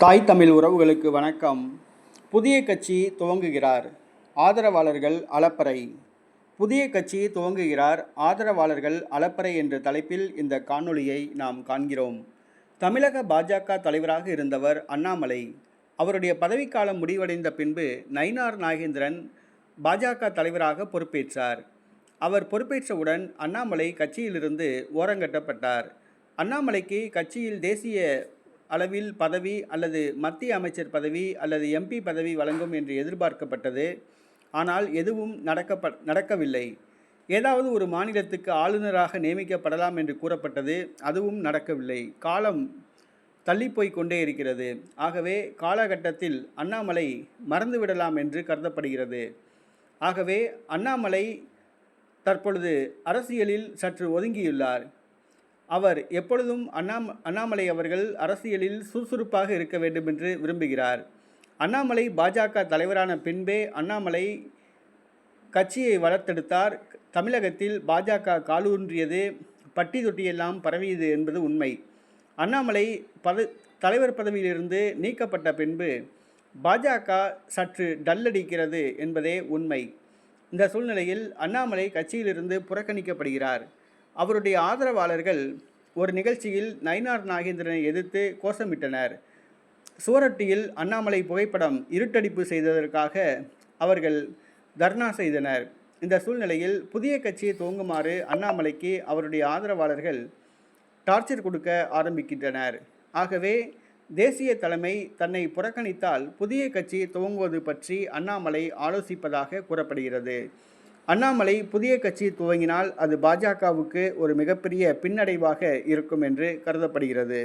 தாய் தமிழ் உறவுகளுக்கு வணக்கம். புதிய கட்சி துவங்குகிறார், ஆதரவாளர்கள் அலப்பறை. புதிய கட்சி துவங்குகிறார், ஆதரவாளர்கள் அலப்பறை என்ற தலைப்பில் இந்த காணொளியை நாம் காண்கிறோம். தமிழக பாஜக தலைவராக இருந்தவர் அண்ணாமலை. அவருடைய பதவிக்காலம் முடிவடைந்த பின்பு நயினார் நாகேந்திரன் பாஜக தலைவராக பொறுப்பேற்றார். அவர் பொறுப்பேற்றவுடன் அண்ணாமலை கட்சியிலிருந்து ஓரங்கட்டப்பட்டார். அண்ணாமலைக்கு கட்சியில் தேசிய அளவில் பதவி அல்லது மத்திய அமைச்சர் பதவி அல்லது எம்பி பதவி வழங்கும் என்று எதிர்பார்க்கப்பட்டது. ஆனால் எதுவும் நடக்கவில்லை. ஏதாவது ஒரு மாநிலத்துக்கு ஆளுநராக நியமிக்கப்படலாம் என்று கூறப்பட்டது. அதுவும் நடக்கவில்லை. காலம் தள்ளிப்போய் கொண்டே இருக்கிறது. ஆகவே காலகட்டத்தில் அண்ணாமலை மறந்துவிடலாம் என்று கருதப்படுகிறது. ஆகவே அண்ணாமலை தற்பொழுது அரசியலில் சற்று ஒதுங்கியுள்ளார். அவர் எப்பொழுதும் அண்ணாமலை அவர்கள் அரசியலில் சுறுசுறுப்பாக இருக்க வேண்டும் என்று விரும்புகிறார். அண்ணாமலை பாஜக தலைவரான பின்பே அண்ணாமலை கட்சியை வளர்த்தெடுத்தார். தமிழகத்தில் பாஜக காலூன்றியது, பட்டி தொட்டியெல்லாம் பரவியது என்பது உண்மை. அண்ணாமலை தலைவர் பதவியிலிருந்து நீக்கப்பட்ட பின்பு பாஜக சற்று டல்லடிக்கிறது என்பதே உண்மை. இந்த சூழ்நிலையில் அண்ணாமலை கட்சியிலிருந்து புறக்கணிக்கப்படுகிறார். அவருடைய ஆதரவாளர்கள் ஒரு நிகழ்ச்சியில் நயினார் நாகேந்திரனை எதிர்த்து கோஷமிட்டனர். சுவரொட்டியில் அண்ணாமலை புகைப்படம் இருட்டடிப்பு செய்ததற்காக அவர்கள் தர்ணா செய்தனர். இந்த சூழ்நிலையில் புதிய கட்சியை துவங்குமாறு அண்ணாமலைக்கு அவருடைய ஆதரவாளர்கள் டார்ச்சர் கொடுக்க ஆரம்பிக்கின்றனர். ஆகவே தேசிய தலைமை தன்னை புறக்கணித்தால் புதிய கட்சி துவங்குவது பற்றி அண்ணாமலை ஆலோசிப்பதாக கூறப்படுகிறது. அண்ணாமலை புதிய கட்சி துவங்கினால் அது பாஜகவுக்கு ஒரு மிகப்பெரிய பின்னடைவாக இருக்கும் என்று கருதப்படுகிறது.